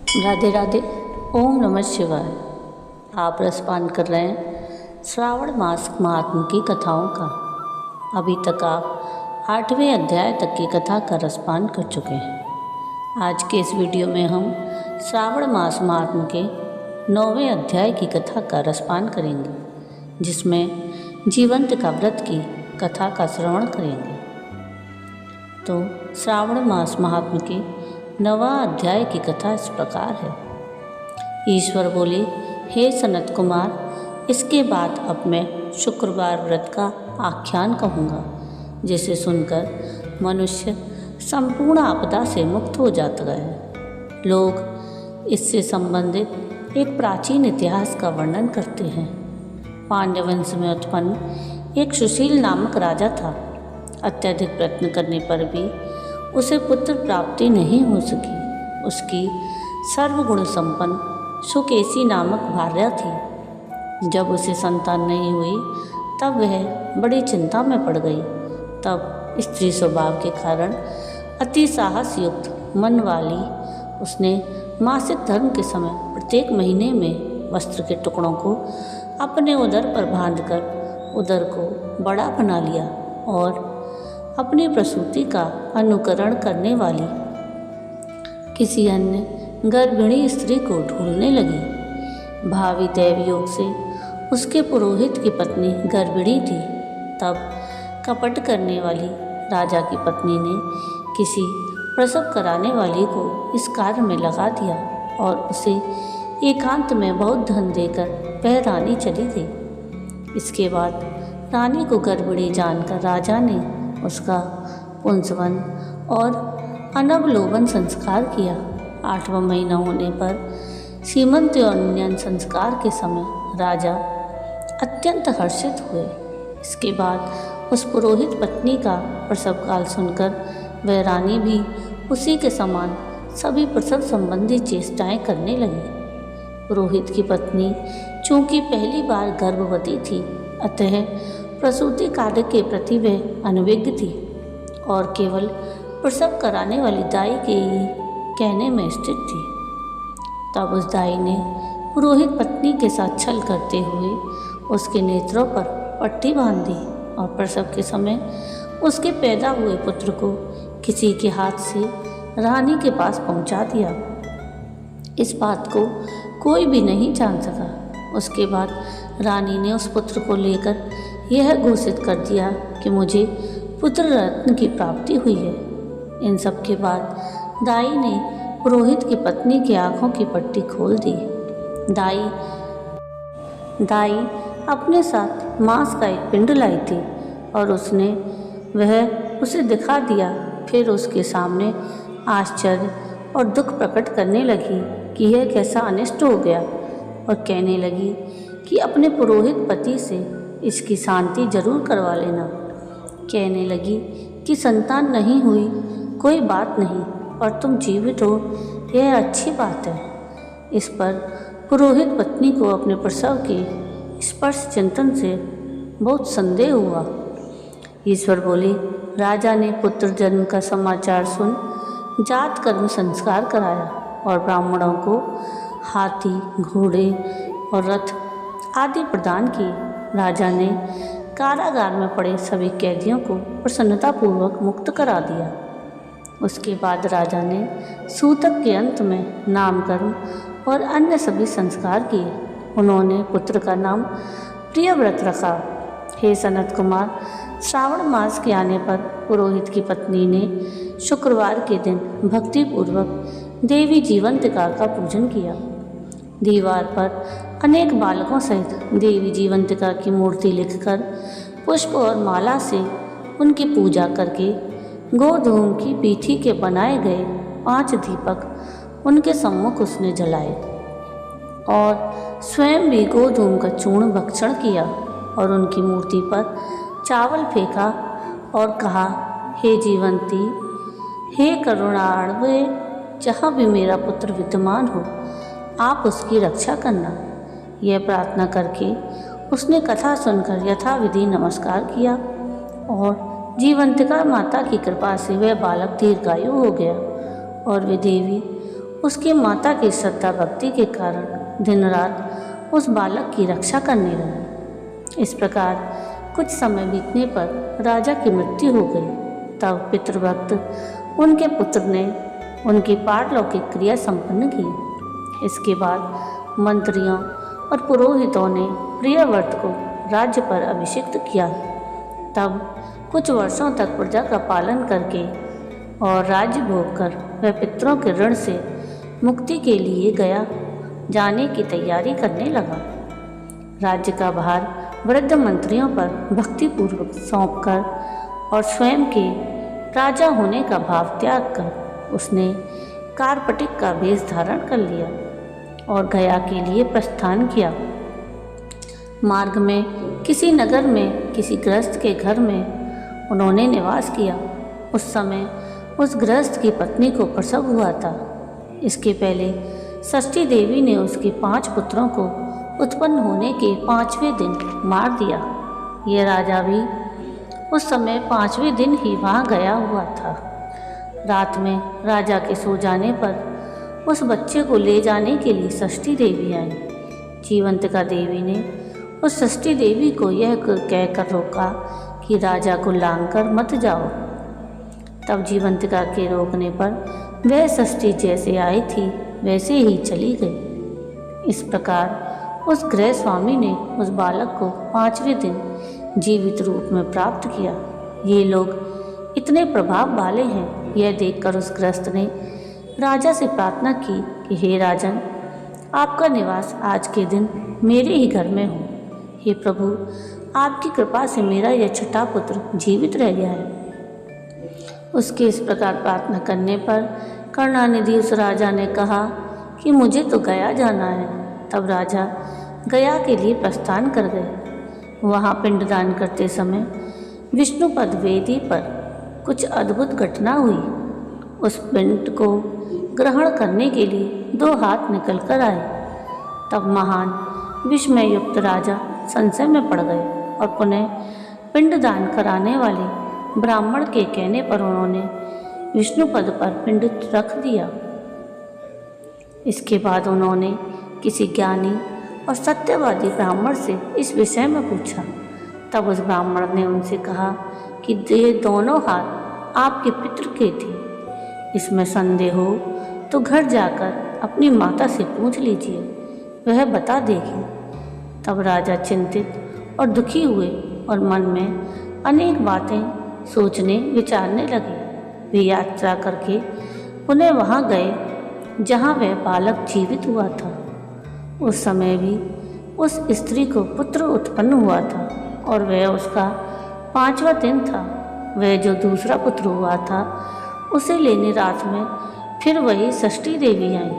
राधे राधे। ओम नमः शिवाय। आप रसपान कर रहे हैं श्रावण मास महात्म की कथाओं का। अभी तक आप 8वें अध्याय तक की कथा का रसपान कर चुके हैं। आज के इस वीडियो में हम श्रावण मास महात्म के 9वें अध्याय की कथा का रसपान करेंगे, जिसमें जीवंत का व्रत की कथा का श्रवण करेंगे। तो श्रावण मास महात्म के 9वां अध्याय की कथा इस प्रकार है। ईश्वर बोले, हे सनत कुमार, इसके बाद अब मैं शुक्रवार व्रत का आख्यान कहूँगा, जिसे सुनकर मनुष्य संपूर्ण आपदा से मुक्त हो जाता है। लोग इससे संबंधित एक प्राचीन इतिहास का वर्णन करते हैं। पांड्य वंश में उत्पन्न एक सुशील नामक राजा था। अत्यधिक प्रयत्न करने पर भी उसे पुत्र प्राप्ति नहीं हो सकी। उसकी सर्वगुण संपन्न सुकेशी नामक भार्या थी। जब उसे संतान नहीं हुई तब वह बड़ी चिंता में पड़ गई। तब स्त्री स्वभाव के कारण अति साहस युक्त मन वाली उसने मासिक धर्म के समय प्रत्येक महीने में वस्त्र के टुकड़ों को अपने उदर पर बांधकर उदर को बड़ा बना लिया और अपनी प्रसूति का अनुकरण करने वाली किसी अन्य गर्भिणी स्त्री को ढूंढने लगी। भावी दैवयोग से उसके पुरोहित की पत्नी गर्भिणी थी। तब कपट करने वाली राजा की पत्नी ने किसी प्रसव कराने वाली को इस कार्य में लगा दिया और उसे एकांत में बहुत धन देकर वह रानी चली गई। इसके बाद रानी को गर्भिणी जानकर राजा ने उसका पुंसवन और अनवलोकन संस्कार किया। 8वां महीना होने पर सीमंतोन्नयन संस्कार के समय राजा अत्यंत हर्षित हुए। इसके बाद उस पुरोहित पत्नी का प्रसव काल सुनकर वह रानी भी उसी के समान सभी प्रसव संबंधी चेष्टाएं करने लगी। पुरोहित की पत्नी चूंकि पहली बार गर्भवती थी, अतः प्रसूति कार्य के प्रति वह अनभिज्ञ थी और केवल प्रसव कराने वाली दाई के ही कहने में स्थित थी। तब उस दाई ने पुरोहित पत्नी के साथ छल करते हुए उसके नेत्रों पर पट्टी बांध दी और प्रसव के समय उसके पैदा हुए पुत्र को किसी के हाथ से रानी के पास पहुंचा दिया। इस बात को कोई भी नहीं जान सका। उसके बाद रानी ने उस पुत्र को लेकर यह घोषित कर दिया कि मुझे पुत्र रत्न की प्राप्ति हुई है। इन सब के बाद दाई ने पुरोहित की पत्नी की आंखों की पट्टी खोल दी। दाई अपने साथ मांस का एक पिंड लाई थी और वह उसे दिखा दिया। फिर उसके सामने आश्चर्य और दुख प्रकट करने लगी कि यह कैसा अनिष्ट हो गया और कहने लगी कि अपने पुरोहित पति से इसकी शांति जरूर करवा लेना। कहने लगी कि संतान नहीं हुई कोई बात नहीं, और तुम जीवित हो यह अच्छी बात है। इस पर पुरोहित पत्नी को अपने प्रसव के स्पर्श चिंतन से बहुत संदेह हुआ। ईश्वर बोले, राजा ने पुत्र जन्म का समाचार सुन जात कर्म संस्कार कराया और ब्राह्मणों को हाथी, घोड़े और रथ आदि प्रदान किए। राजा ने कारागार में पड़े सभी कैदियों को प्रसन्नतापूर्वक मुक्त करा दिया। उसके बाद राजा ने सूतक के अंत में नामकर्म और अन्य सभी संस्कार किए। उन्होंने पुत्र का नाम प्रियव्रत रखा। हे सनत कुमार, श्रावण मास के आने पर पुरोहित की पत्नी ने शुक्रवार के दिन भक्तिपूर्वक देवी जीवंतिका का पूजन किया। दीवार पर अनेक बालकों सहित देवी जीवंतिका की मूर्ति लिखकर पुष्प और माला से उनकी पूजा करके गोधूम की पीठी के बनाए गए 5 दीपक उनके सम्मुख उसने जलाए और स्वयं भी गोधूम का चूर्ण भक्षण किया और उनकी मूर्ति पर चावल फेंका और कहा, हे जीवंती, हे करुणार्णवे, जहाँ भी मेरा पुत्र विद्यमान हो आप उसकी रक्षा करना। यह प्रार्थना करके उसने कथा सुनकर यथाविधि नमस्कार किया और जीवंतिका माता की कृपा से वह बालक दीर्घायु हो गया और वे देवी उसकी माता की श्रद्धा भक्ति के कारण दिन रात उस बालक की रक्षा करने लगी। इस प्रकार कुछ समय बीतने पर राजा की मृत्यु हो गई। तब पितृभक्त उनके पुत्र ने उनकी पारलौकिक क्रिया संपन्न की। इसके बाद मंत्रियों और पुरोहितों ने प्रियव्रत को राज्य पर अभिषिक्त किया। तब कुछ वर्षों तक प्रजा का पालन करके और राज्य भोग कर वह पितरों के ऋण से मुक्ति के लिए गया जाने की तैयारी करने लगा। राज्य का भार वृद्ध मंत्रियों पर भक्तिपूर्वक सौंपकर और स्वयं के राजा होने का भाव त्याग कर उसने कार्पटिक का वेश धारण कर लिया और गया के लिए प्रस्थान किया। मार्ग में किसी नगर में किसी गृहस्थ के घर में उन्होंने निवास किया। उस समय उस गृहस्थ की पत्नी को प्रसव हुआ था। इसके पहले षष्ठी देवी ने उसके 5 पुत्रों को उत्पन्न होने के 5वें दिन मार दिया। यह राजा भी उस समय 5वें दिन ही वहाँ गया हुआ था। रात में राजा के सो जाने पर उस बच्चे को ले जाने के लिए षष्ठी देवी आई। जीवंतिका देवी ने उस षष्ठी देवी को यह कहकर रोका कि राजा को लांघकर मत जाओ। तब जीवंतिका के रोकने पर वह षष्ठी जैसे आई थी वैसे ही चली गई। इस प्रकार उस गृह स्वामी ने उस बालक को 5वें दिन जीवित रूप में प्राप्त किया। ये लोग इतने प्रभाव वाले हैं, यह देखकर उस गृहस्थ ने राजा से प्रार्थना की कि हे राजन, आपका निवास आज के दिन मेरे ही घर में हो। हे प्रभु, आपकी कृपा से मेरा यह छठा पुत्र जीवित रह गया है। उसके इस प्रकार प्रार्थना करने पर करुणानिधि उस राजा ने कहा कि मुझे तो गया जाना है। तब राजा गया के लिए प्रस्थान कर गए। वहाँ पिंडदान करते समय विष्णुपद वेदी पर कुछ अद्भुत घटना हुई। उस पिंड को ग्रहण करने के लिए 2 हाथ निकल कर आए। तब महान विस्मय युक्त राजा संशय में पड़ गए और पुनः पिंडदान कराने वाले ब्राह्मण के कहने पर उन्होंने विष्णुपद पर पिंड रख दिया। इसके बाद उन्होंने किसी ज्ञानी और सत्यवादी ब्राह्मण से इस विषय में पूछा। तब उस ब्राह्मण ने उनसे कहा कि ये दोनों हाथ आपके पितृ के थे। इसमें संदेह हो तो घर जाकर अपनी माता से पूछ लीजिए, वह बता देगी। तब राजा चिंतित और दुखी हुए और मन में अनेक बातें सोचने विचारने लगे। वे यात्रा करके पुनः वहाँ गए जहाँ वह बालक जीवित हुआ था। उस समय भी उस स्त्री को पुत्र उत्पन्न हुआ था और वह उसका 5वां दिन था। वह जो दूसरा पुत्र हुआ था उसे लेने रात में फिर वही षष्ठी देवी आई।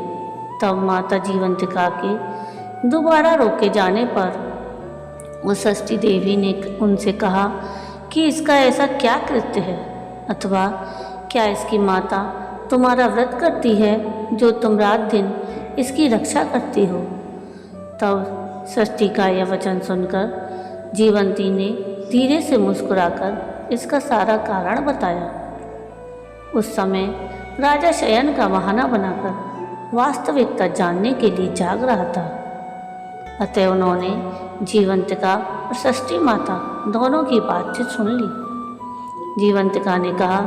तब माता जीवंतिका के दोबारा रोके जाने पर उस षष्ठी देवी ने उनसे कहा कि इसका ऐसा क्या कृत्य है, अथवा क्या इसकी माता तुम्हारा व्रत करती है जो तुम रात दिन इसकी रक्षा करती हो। तब षष्ठी का यह वचन सुनकर जीवंती ने धीरे से मुस्कुराकर इसका सारा कारण बताया। उस समय राजा शयन का बहाना बनाकर वास्तविकता जानने के लिए जाग रहा था। अतः उन्होंने जीवंतिका और षष्ठी माता दोनों की बातचीत सुन ली। जीवंतिका ने कहा,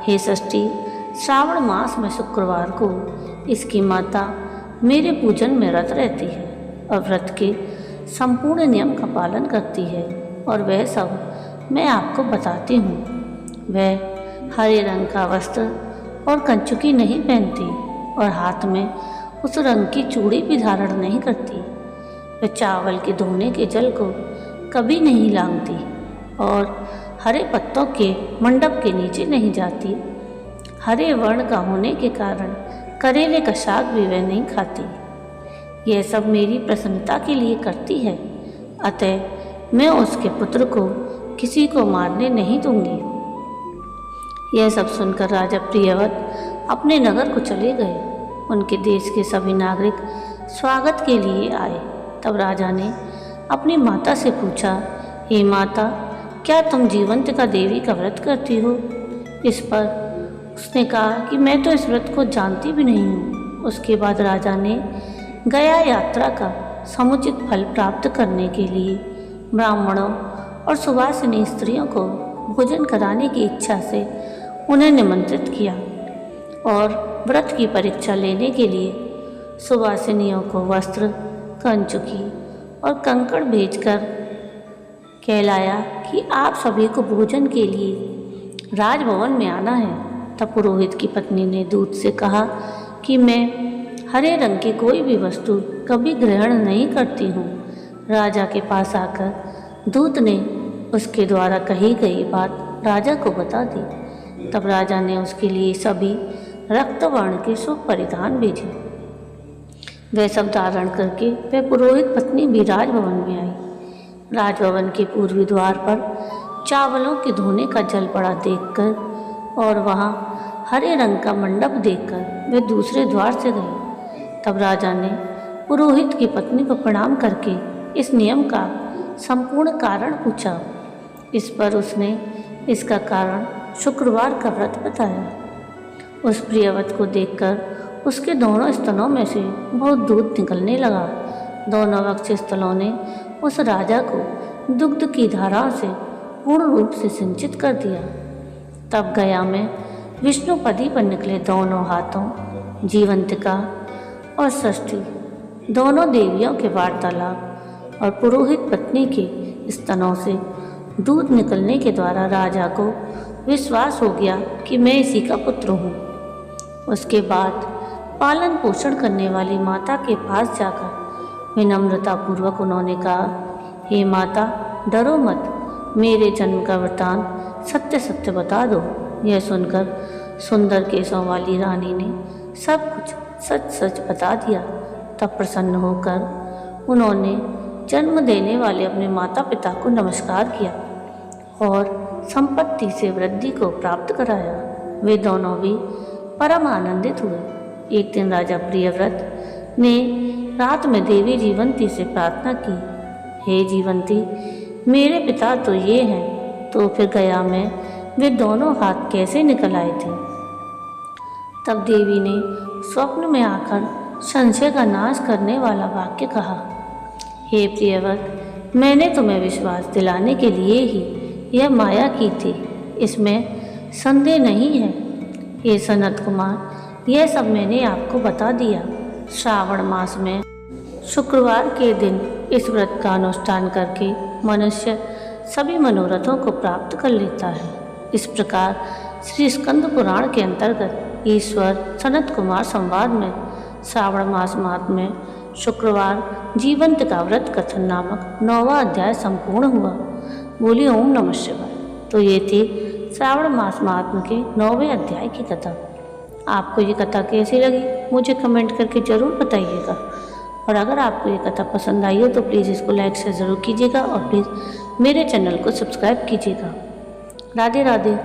हे षष्ठी, श्रावण मास में शुक्रवार को इसकी माता मेरे पूजन में रत रहती है और व्रत के संपूर्ण नियम का पालन करती है और वह सब मैं आपको बताती हूँ। वह हरे रंग का वस्त्र और कंचुकी नहीं पहनती और हाथ में उस रंग की चूड़ी भी धारण नहीं करती। वह चावल के धोने के जल को कभी नहीं लांघती और हरे पत्तों के मंडप के नीचे नहीं जाती। हरे वर्ण का होने के कारण करेले का शाक भी वह नहीं खाती। यह सब मेरी प्रसन्नता के लिए करती है, अतः मैं उसके पुत्र को किसी को मारने नहीं दूंगी। यह सब सुनकर राजा प्रियव्रत अपने नगर को चले गए। उनके देश के सभी नागरिक स्वागत के लिए आए। तब राजा ने अपनी माता से पूछा, हे माता, क्या तुम जीवंतिका देवी का व्रत करती हो? इस पर उसने कहा कि मैं तो इस व्रत को जानती भी नहीं हूँ उसके बाद राजा ने गया यात्रा का समुचित फल प्राप्त करने के लिए ब्राह्मणों और सुवासिनी स्त्रियों को भोजन कराने की इच्छा से उन्हें निमंत्रित किया और व्रत की परीक्षा लेने के लिए सुवासिनियों को वस्त्र, कंचुकी और कंकड़ भेजकर कहलाया कि आप सभी को भोजन के लिए राजभवन में आना है। तब पुरोहित की पत्नी ने दूत से कहा कि मैं हरे रंग की कोई भी वस्तु कभी ग्रहण नहीं करती हूँ। राजा के पास आकर दूत ने उसके द्वारा कही गई बात राजा को बता दी। तब राजा ने उसके लिए सभी रक्तवर्ण के शुभ परिधान भेजे। वह सब धारण करके वह पुरोहित पत्नी भी राजभवन में आई। राजभवन के पूर्वी द्वार पर चावलों के धोने का जल पड़ा देखकर और वहाँ हरे रंग का मंडप देखकर वे दूसरे द्वार से गए। तब राजा ने पुरोहित की पत्नी को प्रणाम करके इस नियम का संपूर्ण कारण पूछा। इस पर उसने इसका कारण शुक्रवार का व्रत बताया। उस प्रियवत को देखकर उसके दोनों स्तनों में से बहुत दूध निकलने लगा। दोनों वक्षस्थलों ने उस राजा को दुग्ध की धारा से पूर्ण रूप से सिंचित कर दिया। तब गया में विष्णुपदी पर निकले दोनों हाथों जीवंतिका और षष्ठी दोनों देवियों के वार्तालाप और पुरोहित पत्नी के स्तनों से दूध निकलने के द्वारा राजा को विश्वास हो गया कि मैं इसी का पुत्र हूँ। उसके बाद पालन पोषण करने वाली माता के पास जाकर विनम्रतापूर्वक उन्होंने कहा, हे माता, डरो मत, मेरे जन्म का वृतांत सत्य सत्य बता दो। यह सुनकर सुंदर केशों वाली रानी ने सब कुछ सच सच बता दिया। तब प्रसन्न होकर उन्होंने जन्म देने वाले अपने माता पिता को नमस्कार किया और संपत्ति से वृद्धि को प्राप्त कराया। वे दोनों भी परम आनंदित हुए। एक दिन राजा प्रियव्रत ने रात में देवी जीवंती से प्रार्थना की, हे जीवंती, मेरे पिता तो ये हैं, तो फिर गया में वे दोनों हाथ कैसे निकल आए थे। तब देवी ने स्वप्न में आकर संशय का नाश करने वाला वाक्य कहा, हे प्रियव्रत, मैंने तुम्हें विश्वास दिलाने के लिए ही यह माया की थी, इसमें संदेह नहीं है। हे सनत कुमार, यह सब मैंने आपको बता दिया। श्रावण मास में शुक्रवार के दिन इस व्रत का अनुष्ठान करके मनुष्य सभी मनोरथों को प्राप्त कर लेता है। इस प्रकार श्री स्कंद पुराण के अंतर्गत ईश्वर सनत कुमार संवाद में श्रावण मास महात्म्य में शुक्रवार जीवंत का व्रत कथन नामक 9वां अध्याय संपूर्ण हुआ। बोलिए ओम नमः शिवाय। तो ये थी श्रावण मास महात्म्य के 9वें अध्याय की कथा। आपको ये कथा कैसी लगी मुझे कमेंट करके ज़रूर बताइएगा, और अगर आपको ये कथा पसंद आई हो तो प्लीज़ इसको लाइक से ज़रूर कीजिएगा और प्लीज़ मेरे चैनल को सब्सक्राइब कीजिएगा। राधे राधे।